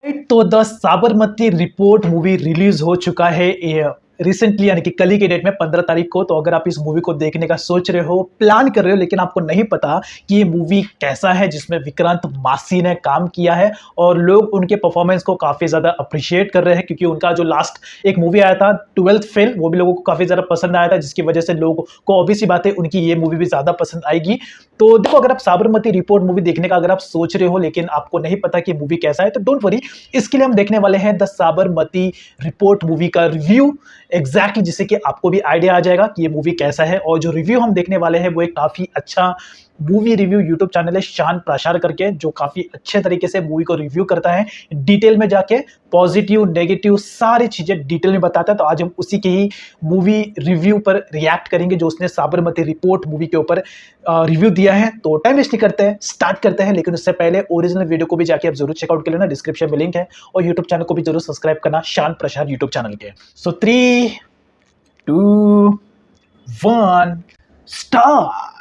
तो the Sabarmati report movie release हो चुका है रिसेंटली, यानी कि कल ही के डेट में 15 तारीख को। तो अगर आप इस मूवी को देखने का सोच रहे हो, प्लान कर रहे हो, लेकिन आपको नहीं पता कि ये मूवी कैसा है, जिसमें विक्रांत मासी ने काम किया है और लोग उनके परफॉर्मेंस को काफ़ी ज़्यादा अप्रिशिएट कर रहे हैं, क्योंकि उनका जो लास्ट एक मूवी आया था 12th फेल, वो भी लोगों को काफ़ी ज़्यादा पसंद आया था, जिसकी वजह से लोगों को ऑब्वियस सी बात है उनकी ये मूवी भी ज़्यादा पसंद आएगी। तो देखो, अगर आप साबरमती रिपोर्ट मूवी देखने का अगर आप सोच रहे हो लेकिन आपको नहीं पता कि मूवी कैसा है, तो डोंट वरी, इसके लिए हम देखने वाले हैं द साबरमती रिपोर्ट मूवी का रिव्यू एग्जैक्टली, जिससे कि आपको भी आइडिया आ जाएगा कि ये मूवी कैसा है। और जो रिव्यू हम देखने वाले हैं वो एक काफ़ी अच्छा मूवी रिव्यू यूट्यूब चैनल है शान प्रसार करके, जो काफ़ी अच्छे तरीके से मूवी को रिव्यू करता है, डिटेल में जाके पॉजिटिव नेगेटिव सारी चीज़ें डिटेल में बताता है। तो आज हम उसी के ही मूवी रिव्यू पर रिएक्ट करेंगे, जो उसने साबरमती रिपोर्ट मूवी के ऊपर रिव्यू दिया है। तो टाइम वेस्ट नहीं करते हैं, स्टार्ट करते हैं। लेकिन उससे पहले ओरिजिनल वीडियो को भी जाके आप जरूर चेकआउट कर लेना, डिस्क्रिप्शन में लिंक है, और यूट्यूब चैनल को भी जरूर सब्सक्राइब करना, शान प्रसार यूट्यूब चैनल के। सो 3, 2, 1 स्टार्ट।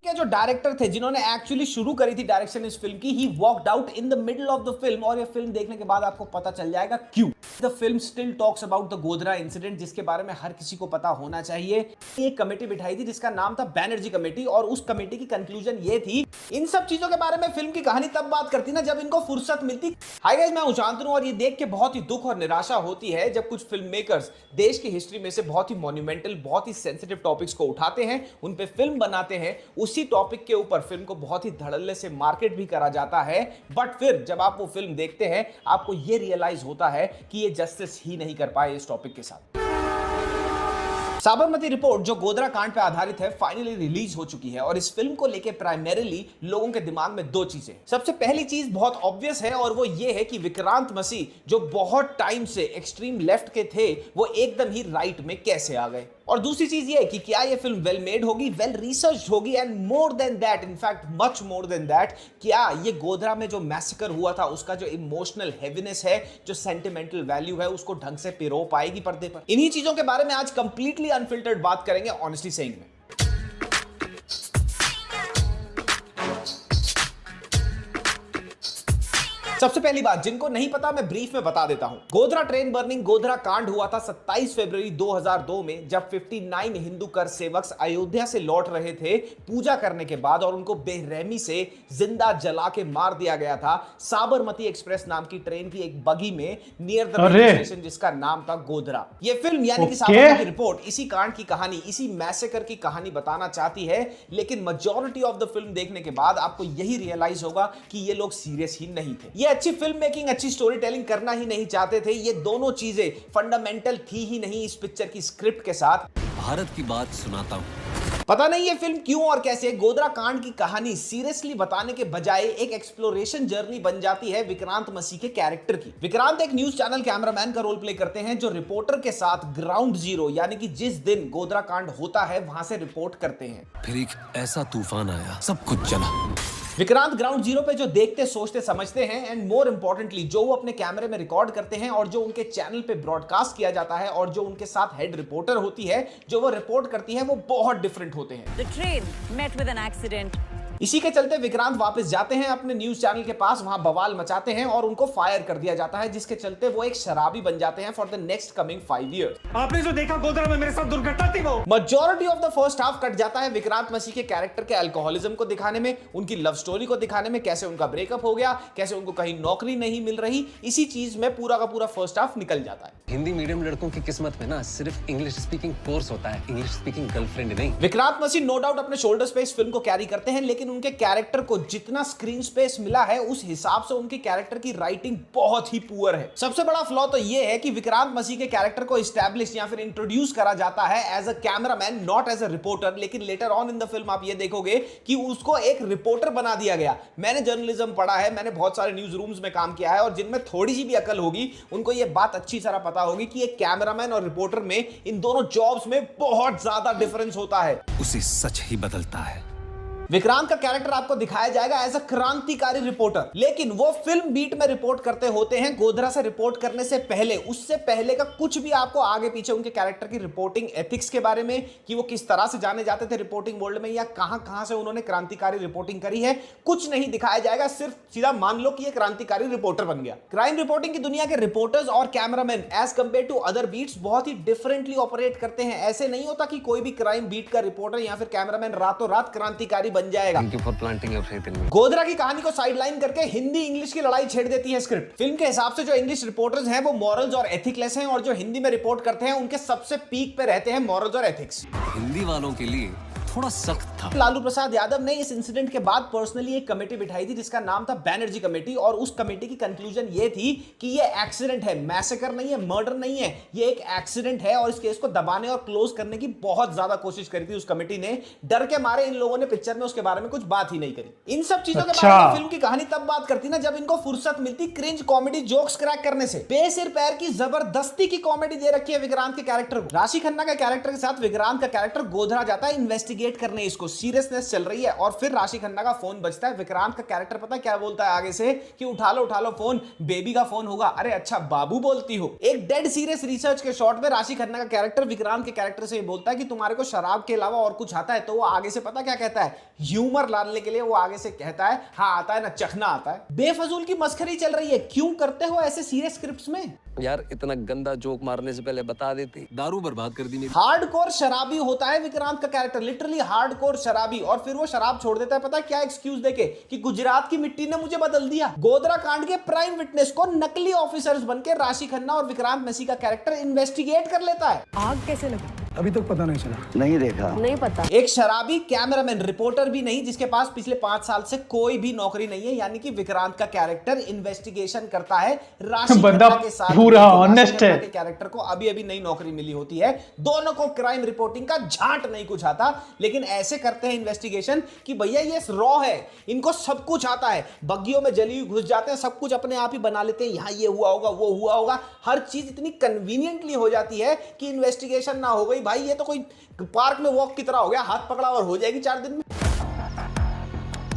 के जो डायरेक्टर थे जिन्होंने एक्चुअली शुरू करी थी डायरेक्शन इस फिल्म की, he walked out in the middle of the film. और ये फिल्म देखने के बाद आपको पता चल जाएगा क्यों। The film still talks about the Godhra incident, जिसके बारे में हर किसी को पता होना चाहिए। एक कमेटी बिठाई थी जिसका नाम था बैनर्जी कमेटी, और उस कमेटी की कंक्लूजन ये थी, इन सब चीजों के बारे में फिल्म की कहानी तब बात करती ना जब इनको फुर्सत मिलती। हाय गाइस, मैं शांतनु, और ये देख के बहुत ही दुख और निराशा होती है जब कुछ फिल्म मेकर्स देश की हिस्ट्री में से बहुत ही मॉन्यूमेंटल, बहुत ही सेंसिटिव टॉपिक्स को उठाते हैं, उन पे फिल्म बनाते हैं, उसी टॉपिक के ऊपर फिल्म को बहुत ही धड़ल्ले से मार्केट भी करा जाता है। बट फिर जब आप वो फिल्म देखते हैं, आपको ये रियलाइज होता है कि ये जस्टिस ही नहीं कर पाए इस टॉपिक के साथ। साबरमती रिपोर्ट, जो गोधरा कांड पे आधारित है, फाइनली रिलीज हो चुकी है। और इस फिल्म को लेके प्राइमरीली लोगों के दिमाग में दो चीजें। सबसे पहली चीज बहुत ऑब्वियस है, और वो ये है कि विक्रांत मसीह, जो बहुत टाइम से एक्सट्रीम लेफ्ट के थे, वो एकदम ही राइट में कैसे आ गए। और दूसरी चीज ये है कि क्या ये फिल्म वेल मेड होगी, वेल रिसर्च होगी, and more than that, in fact much more than that, क्या ये गोधरा में जो मैसेकर हुआ था उसका जो इमोशनल हेवीनेस है, जो सेंटिमेंटल वैल्यू है, उसको ढंग से पिरो पाएगी पर्दे पर। इन्हीं चीजों के बारे में आज कंप्लीटली अनफिल्टर्ड बात करेंगे, ऑनेस्टली सेइंग में। सबसे पहली बात, जिनको नहीं पता मैं ब्रीफ में बता देता हूं। गोधरा ट्रेन बर्निंग, गोधरा कांड हुआ था 27 फरवरी 2002 में, जब 59 हिंदू कर सेवक अयोध्या से लौट रहे थे पूजा करने के बाद, और उनको बेरहमी से जिंदा जला के मार दिया गया था साबरमती एक्सप्रेस नाम की ट्रेन की एक बगी में, नियर द स्टेशन जिसका नाम था गोधरा। यह फिल्म यानी कि साबरमती रिपोर्ट इसी कांड की कहानी, इसी मैसेकर की कहानी बताना चाहती है। लेकिन मेजॉरिटी ऑफ द फिल्म देखने के बाद आपको यही रियलाइज होगा कि ये लोग सीरियस ही नहीं थे। ये अच्छी फिल्म मेकिंग, अच्छी स्टोरी टेलिंग करना ही नहीं चाहते थे। ये दोनों चीजें फंडामेंटल थी ही नहीं इस पिक्चर की स्क्रिप्ट के साथ। भारत की बात सुनाता हूं। पता नहीं ये फिल्म क्यों और कैसे गोधरा कांड की कहानी सीरियसली बताने के बजाय एक एक्सप्लोरेशन जर्नी बन जाती है विक्रांत मसीह के कैरेक्टर की। विक्रांत एक न्यूज चैनल कैमरामैन का रोल प्ले करते हैं, जो रिपोर्टर के साथ ग्राउंड जीरो, यानी कि जिस दिन गोधरा कांड होता है वहां से रिपोर्ट करते हैं। फिर एक ऐसा तूफान आया, सब कुछ चला। विक्रांत ग्राउंड जीरो पे जो देखते, सोचते, समझते हैं, एंड मोर इंपॉर्टेंटली जो वो अपने कैमरे में रिकॉर्ड करते हैं, और जो उनके चैनल पे ब्रॉडकास्ट किया जाता है, और जो उनके साथ हेड रिपोर्टर होती है जो वो रिपोर्ट करती है, वो बहुत डिफरेंट होते हैं। The train met with an accident. इसी के चलते विक्रांत वापस जाते हैं अपने न्यूज चैनल के पास, वहां बवाल मचाते हैं और उनको फायर कर दिया जाता है, जिसके चलते वो एक शराबी बन जाते हैं for the next coming 5 years. आपने जो देखा गोधरा में मेरे साथ दुर्घटना थी, वो majority of the first half cut जाता है विक्रांत मसीह के कैरेक्टर के अल्कोहलिज्म को दिखाने में, उनकी लव स्टोरी को दिखाने में, कैसे उनका ब्रेकअप हो गया, कैसे उनको कहीं नौकरी नहीं मिल रही, इसी चीज में पूरा का पूरा फर्स्ट हाफ निकल जाता है। हिंदी मीडियम लड़कों की किस्मत में ना सिर्फ इंग्लिश स्पीकिंग कोर्स होता है, इंग्लिश स्पीकिंग गर्लफ्रेंड नहीं। विक्रांत मसीह नो डाउट अपने शोल्डर्स पे इस फिल्म को कैरी करते हैं, लेकिन उनके कैरेक्टर को जितना स्क्रीन स्पेस मिला है उस हिसाब से उनके कैरेक्टर की राइटिंग बहुत ही पुअर है। सबसे बड़ा फ्लॉ तो यह है कि विक्रांत मसीह के कैरेक्टर को एस्टैब्लिश या फिर इंट्रोड्यूस करा जाता है as a cameraman, not as a reporter, लेकिन later on in the film आप ये देखोगे कि उसको एक रिपोर्टर बना दिया गया। मैंने जर्नलिज्म पढ़ा है, मैंने बहुत सारे न्यूज रूम्स में काम किया है, और जिनमें थोड़ी सी भी अकल होगी उनको यह बात अच्छी तरह पता होगी कि एक कैमरामैन और रिपोर्टर में, इन दोनों जॉब्स में बहुत ज्यादा डिफरेंस होता है। उसे सच ही बदलता है, विक्रांत का कैरेक्टर आपको दिखाया जाएगा एज अ क्रांतिकारी रिपोर्टर, लेकिन वो फिल्म बीट में रिपोर्ट करते होते हैं गोधरा से रिपोर्ट करने से पहले। उससे पहले का कुछ भी आपको आगे पीछे उनके कैरेक्टर की रिपोर्टिंग एथिक्स के बारे में, कि वो किस तरह से जाने जाते थे रिपोर्टिंग वर्ल्ड में, या कहां से उन्होंने क्रांतिकारी रिपोर्टिंग करी है, कुछ नहीं दिखाया जाएगा। सिर्फ सीधा मान लो कि ये क्रांतिकारी रिपोर्टर बन गया। क्राइम रिपोर्टिंग की दुनिया के रिपोर्टर्स और cameraman as compare to other beats बहुत ही डिफरेंटली ऑपरेट करते हैं। ऐसे नहीं होता कि कोई भी क्राइम बीट का रिपोर्टर या फिर कैमरामैन रातों रात क्रांतिकारी बन जाएगा। Thank you for planting your faith in me. Godhra की कहानी को साइडलाइन करके हिंदी इंग्लिश की लड़ाई छेड़ देती है स्क्रिप्ट। फिल्म के हिसाब से जो इंग्लिश रिपोर्टर्स हैं वो मॉरल्स और एथिकलेस हैं, और जो हिंदी में रिपोर्ट करते हैं उनके सबसे पीक पे रहते हैं मॉरल्स और एथिक्स। हिंदी वालों के लिए थोड़ा सख्त था। लालू प्रसाद यादव ने इस इंसिडेंट के बाद पर्सनली एक कमेटी बिठाई थी जिसका नाम था बैनर्जी कमेटी, और उस कमेटी की कंक्लूजन ये थी कि ये एक्सीडेंट है, मैसेकर नहीं है, मर्डर नहीं है, ये एक एक्सीडेंट है। और इस केस को दबाने और क्लोज करने की बहुत ज्यादा कोशिश करी थी उस कमेटी ने। डर के मारे इन लोगों ने पिक्चर में उसके बारे में कुछ बात ही नहीं करी। इन सब चीजों के बारे में फिल्म की कहानी तब बात करती ना जब इनको फुर्सत मिलती क्रिंज कॉमेडी जोक्स क्रैक करने से। बेसिर पैर की जबरदस्ती की कॉमेडी दे रखी है विक्रांत के कैरेक्टर को। राशि खन्ना का कैरेक्टर के साथ विक्रांत का कैरेक्टर गोधरा जाता है इन्वेस्टिगेट करने, इसको सीरियसनेस चल रही है, और फिर राशि खन्ना का फोन बजता है। विक्रांत का कैरेक्टर पता है क्या बोलता है आगे से, कि उठा लो फोन, बेबी का फोन होगा। अरे अच्छा बाबू बोलती हो। एक डेड सीरियस रिसर्च के शॉट में राशि खन्ना का कैरेक्टर विक्रांत के कैरेक्टर से बोलता है कि तुम्हारे को शराब के अलावा और कुछ आता है, तो वो आगे से पता क्या कहता है, ह्यूमर लाने के लिए वो आगे से कहता है हाँ आता है ना, चखना आता है। बेफजूल की मस्खरी चल रही है। क्यों करते हो ऐसे सीरियस स्क्रिप्ट्स में? यार इतना गंदा जोक मारने से पहले बता देती, दारू बर्बाद कर दी मेरी। हार्डकोर शराबी होता है विक्रांत का कैरेक्टर, लिटरली हार्डकोर शराबी, और फिर वो शराब छोड़ देता है पता है क्या एक्सक्यूज देके, कि गुजरात की मिट्टी ने मुझे बदल दिया। गोधरा कांड के प्राइम विटनेस को नकली ऑफिसर्स बनकर राशि खन्ना और विक्रांत मैसी का कैरेक्टर इन्वेस्टिगेट कर लेता है। आग कैसे लगी? अभी तक पता नहीं चला। नहीं देखा। नहीं पता। एक शराबी कैमरामैन, रिपोर्टर भी नहीं, जिसके पास पिछले 5 साल से कोई भी नौकरी नहीं है, यानी कि विक्रांत का कैरेक्टर इन्वेस्टिगेशन करता है राशि बंदा खन्ना के साथ। पूरा ऑनेस्ट है। कैरेक्टर को अभी नई नौकरी मिली होती है, दोनों को क्राइम रिपोर्टिंग का झांट नहीं कुछ आता, लेकिन ऐसे करते हैं इन्वेस्टिगेशन कि भैया ये रॉ है, इनको सब कुछ आता है। बग्गियों में जली हुई घुस जाते हैं, सब कुछ अपने आप ही बना लेते हैं, यहाँ ये हुआ होगा वो हुआ होगा, हर चीज इतनी कन्वीनियंटली हो जाती है कि इन्वेस्टिगेशन ना हो गई भाई ये तो कोई पार्क में वॉक की तरह हो गया, हाथ पकड़ा और हो जाएगी 4 दिन में।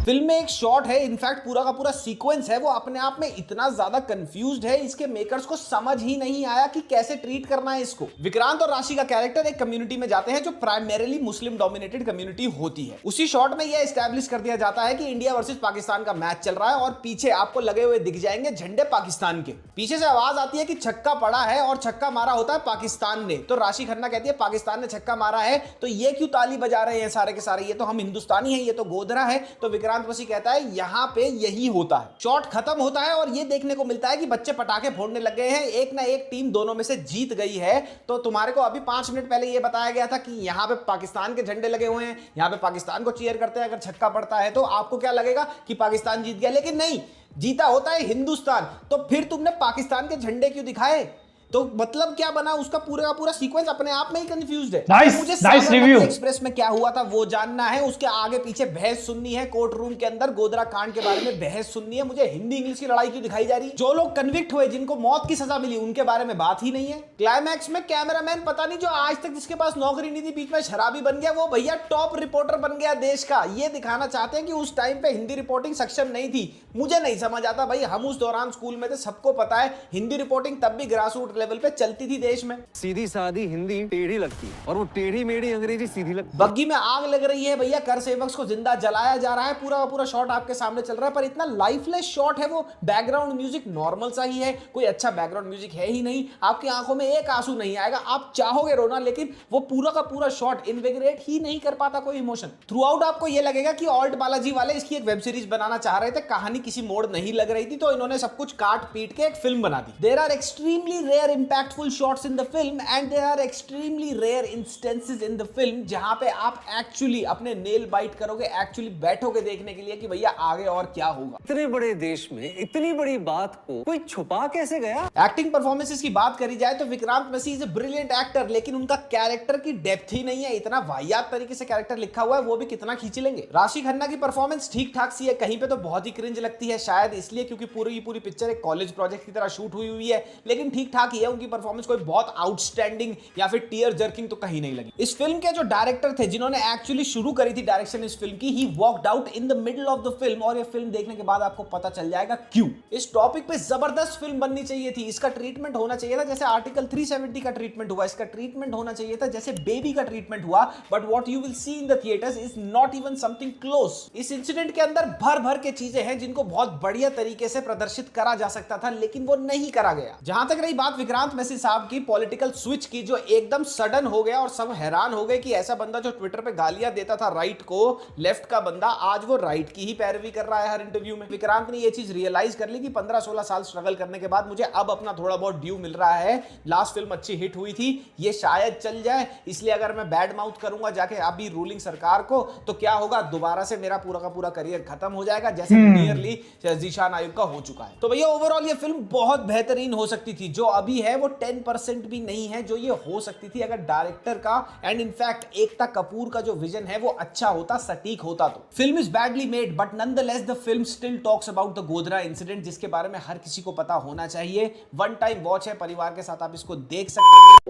फिल्म में एक शॉट है, इनफैक्ट पूरा का पूरा सीक्वेंस है, वो अपने आप में इतना ज्यादा कंफ्यूज्ड है, इसके मेकर्स को समझ ही नहीं आया कि कैसे ट्रीट करना है इसको। विक्रांत और राशि का कैरेक्टर एक कम्युनिटी में जाते हैं जो प्राइमरीली मुस्लिम डोमिनेटेड कम्युनिटी होती है। उसी शॉट में यह एस्टैब्लिश कर दिया जाता है कि इंडिया वर्सेस पाकिस्तान का मैच चल रहा है, और पीछे आपको लगे हुए दिख जाएंगे झंडे पाकिस्तान के। पीछे से आवाज आती है कि छक्का पड़ा है, और छक्का मारा होता है पाकिस्तान ने। तो राशि खन्ना कहती है पाकिस्तान ने छक्का मारा है, तो ये क्यों ताली बजा रहे हैं सारे के सारे, ये तो हम हिंदुस्तानी हैं, ये तो गोधरा है। तो विक्रांत बसी कहता है यहां पे यही होता है। शॉट खत्म होता है और ये देखने को मिलता है कि बच्चे पटाखे फोड़ने लग गए हैं, एक ना एक टीम दोनों में से जीत गई है। तो तुम्हारे को अभी 5 मिनट पहले ये बताया गया था कि यहां पे पाकिस्तान के झंडे लगे हुए हैं, यहां पे पाकिस्तान को चीयर करते हैं, अगर छक्का पड़ता है तो आपको क्या लगेगा कि पाकिस्तान जीत गया, लेकिन नहीं, जीता होता है हिंदुस्तान। तो फिर तुमने पाकिस्तान के झंडे क्यों दिखाए? तो मतलब क्या बना, उसका पूरा का पूरा सीक्वेंस अपने आप में ही कंफ्यूज्ड है। मुझे नाइस रिव्यू। एक्सप्रेस में क्या हुआ था वो जानना है, उसके आगे पीछे बहस सुननी है, कोर्ट रूम के अंदर गोधरा कांड के बारे में बहस सुननी है। मुझे हिंदी इंग्लिश की लड़ाई क्यों दिखाई जा रही है? जो लोग कन्विक्ट हुए, जिनको मौत की सजा मिली, उनके बारे में बात ही नहीं है। क्लाइमैक्स में कैमरामैन पता नहीं जो आज तक जिसके पास नौकरी नहीं थी बीच में शराबी बन गया, वो भैया टॉप रिपोर्टर बन गया देश का। ये दिखाना चाहते हैं कि उस टाइम पे हिंदी रिपोर्टिंग सक्षम नहीं थी। मुझे नहीं समझ आता भाई, हम उस दौरान स्कूल में थे, सबको पता है हिंदी रिपोर्टिंग तब भी ग्रास रूट लेवल पे चलती थी देश में। सीधी सादी हिंदी टेढ़ी लगती है, और वो टेढ़ी मेढ़ी अंग्रेजी सीधी लगती है। बग्गी में आग लग रही है भैया, कर सेवक्स को जिंदा जलाया जा रहा है, पूरा का पूरा शॉट आपके सामने चल रहा है, पर इतना लाइफलेस शॉट है। वो बैकग्राउंड म्यूजिक नॉर्मल सा ही है, कोई अच्छा बैकग्राउंड म्यूजिक है ही नहीं। आपकी आंखों में एक आंसू नहीं आएगा, आप चाहोगे रोना, लेकिन वो पूरा का पूरा शॉट इन्विगरेट ही नहीं कर पाता कोई इमोशन। थ्रू आउट आपको ये लगेगा कि ऑल्ट बालाजी वाले इसकी एक वेब सीरीज बनाना चाह रहे थे, कहानी किसी मोड़ नहीं लग रही थी, तो इन्होंने सब कुछ काट पीट के एक फिल्म बना दी। There are extremely rare impactful shots in the film and there are extremely rare instances in the film जहां पे आप एक्चुअली अपने नेल बाइट करोगे, एक्चुअली बैठोगे देखने के लिए कि भैया आगे और क्या होगा। इतने बड़े देश में इतनी बड़ी बात को कोई छुपा कैसे गया? एक्टिंग परफॉर्मेंसेस की बात करी जाए तो Vikrant Massey is a brilliant actor, लेकिन उनका कैरेक्टर की डेप्थ ही नहीं है। इतना वाहियात तरीके से कैरेक्टर लिखा हुआ है, वो भी कितना खींच लेंगे। राशि खन्ना की परफॉर्मेंस ठीक ठाक सी है, कहीं पे तो बहुत ही क्रिंज लगती है, शायद इसलिए क्योंकि पूरी पिक्चर एक कॉलेज प्रोजेक्ट की तरह शूट हुई है, लेकिन ठीक ठाक हालांकि ये उनकी परफॉर्मेंस कोई बहुत आउटस्टैंडिंग या फिर टीयर जर्किंग तो कहीं नहीं लगी। इस फिल्म के जो डायरेक्टर थे जिन्होंने एक्चुअली शुरू करी थी डायरेक्शन इस फिल्म की, he walked out in the middle of the film, और ये फिल्म देखने के बाद आपको पता चल जाएगा क्यों। इस टॉपिक पे जबरदस्त फिल्म बननी चाहिए थी, इसका ट्रीटमेंट होना चाहिए था जैसे आर्टिकल 370 का ट्रीटमेंट हुआ, इसका ट्रीटमेंट होना चाहिए था जैसे बेबी का ट्रीटमेंट हुआ, but what you will see in the theatres is not even something close. इस इंसिडेंट के अंदर भर भर के चीजें हैं जिनको बहुत बढ़िया तरीके से प्रदर्शित करा जा सकता था, लेकिन वो नहीं करा गया। जहां तक रही बात विक्रांत मैसी साहब की पॉलिटिकल स्विच की, जो एकदम सडन हो गया और सब हैरान हो गए कि ऐसा बंदा जो ट्विटर पे गालियां देता था राइट को, लेफ्ट का बंदा, आज वो राइट की ही पैरवी कर रहा है हर इंटरव्यू में। विक्रांत ने ये चीज रियलाइज कर ली कि 15-16 साल स्ट्रगल करने के बाद मुझे अब अपना थोड़ा बहुत ड्यू मिल रहा है। लास्ट फिल्म अच्छी हिट हुई थी, ये शायद चल जाए, इसलिए अगर मैं बैड माउथ करूंगा जाके अभी रूलिंग सरकार को, तो क्या होगा, दोबारा से मेरा पूरा का पूरा करियर खत्म हो जाएगा, जैसे नियरली जीशान आयुब का हो चुका है। तो भैया ओवरऑल ये फिल्म बहुत बेहतरीन हो सकती थी, जो अभी है वो 10% भी नहीं है जो ये हो सकती थी अगर डायरेक्टर का एंड इनफैक्ट एकता कपूर का जो विजन है वो अच्छा होता, सटीक होता। तो film is badly made but nonetheless the film still talks about the Godhra incident, जिसके बारे में हर किसी को पता होना चाहिए। वन टाइम वॉच है, परिवार के साथ आप इसको देख सकते हैं।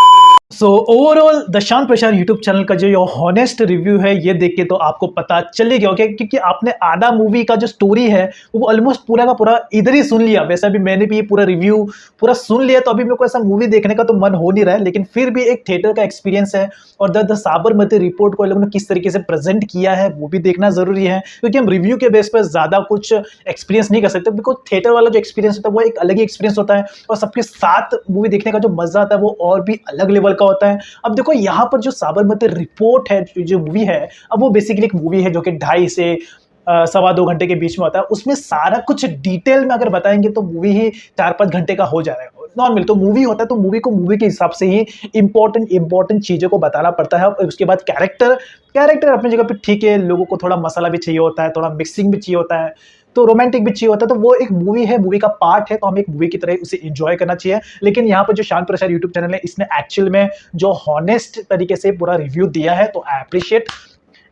सो ओवरऑल द शान प्रसार यूट्यूब चैनल का जो ये हॉनेस्ट रिव्यू है, ये देख के तो आपको पता चले गया होगा, क्योंकि आपने आधा मूवी का जो स्टोरी है वो ऑलमोस्ट पूरा का पूरा इधर ही सुन लिया। वैसे भी मैंने भी ये पूरा रिव्यू पूरा सुन लिया, तो अभी मेरे को ऐसा मूवी देखने का तो मन हो नहीं रहा है, लेकिन फिर भी एक थिएटर का एक्सपीरियंस है और द साबरमती रिपोर्ट को लोगों ने किस तरीके से प्रेजेंट किया है वो भी देखना जरूरी है, क्योंकि हम रिव्यू के बेस पर ज्यादा कुछ एक्सपीरियंस नहीं कर सकते, बिकॉज थिएटर वाला जो एक्सपीरियंस होता है वो एक अलग ही एक्सपीरियंस होता है और सबके साथ मूवी देखने का जो मजा आता है वो और भी अलग लेवल का होता है। अब देखो यहाँ पर जो साबरमती रिपोर्ट है, जो मूवी है, अब वो बेसिकली एक मूवी है जो कि 2.5 से 2.25 घंटे के बीच में होता है। उसमें सारा कुछ डिटेल में अगर बताएंगे तो मूवी ही 4-5 घंटे का हो जाएगा। नॉर्मल तो मूवी होता है तो मूवी को मूवी के हिसाब से ही इंपॉर्टेंट चीज़ों को बताना पड़ता है। और उसके बाद कैरेक्टर अपनी जगह पे ठीक है, लोगों को थोड़ा मसाला भी चाहिए होता है, थोड़ा मिक्सिंग भी चाहिए होता है, तो रोमांटिक भी चाहिए होता है, तो वो एक मूवी है, मूवी का पार्ट है, तो हमें एक मूवी की तरह उसे एंजॉय करना चाहिए। लेकिन यहाँ पर जो शान प्रसार यूट्यूब चैनल है, इसने एक्चुअल में जो हॉनेस्ट तरीके से पूरा रिव्यू दिया है, तो आई अप्रिशिएट।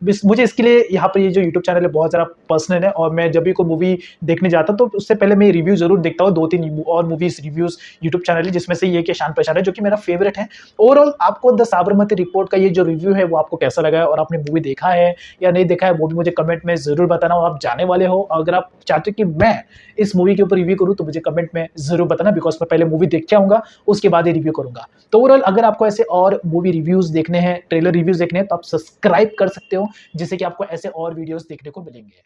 मुझे इसके लिए यहाँ पर ये जो यूट्यूब चैनल है बहुत ज़्यादा पर्सनल है, और मैं जब भी कोई मूवी देखने जाता हूँ तो उससे पहले मैं रिव्यू जरूर देखता हूँ। 2-3 और मूवीज रिव्यूज यूट्यूब चैनल है, जिसमें से ये कि शान प्रसार है, जो कि मेरा फेवरेट है। ओवरऑल आपको द साबरमती रिपोर्ट का ये जो रिव्यू है वो आपको कैसा लगा है, और आपने मूवी देखा है या नहीं देखा है वो भी मुझे कमेंट में जरूर बताना। और आप जाने वाले हो, अगर आप चाहते हो कि मैं इस मूवी के ऊपर रिव्यू करूँ तो मुझे कमेंट में जरूर बताना, बिकॉज मैं पहले मूवी देख के आऊँगा, उसके बाद ही रिव्यू करूँगा। तो ओवरऑल अगर आपको ऐसे और मूवी रिव्यूज देखने हैं, ट्रेलर रिव्यूज देखने हैं, तो आप सब्सक्राइब कर सकते हो, जिससे कि आपको ऐसे और वीडियोस देखने को मिलेंगे।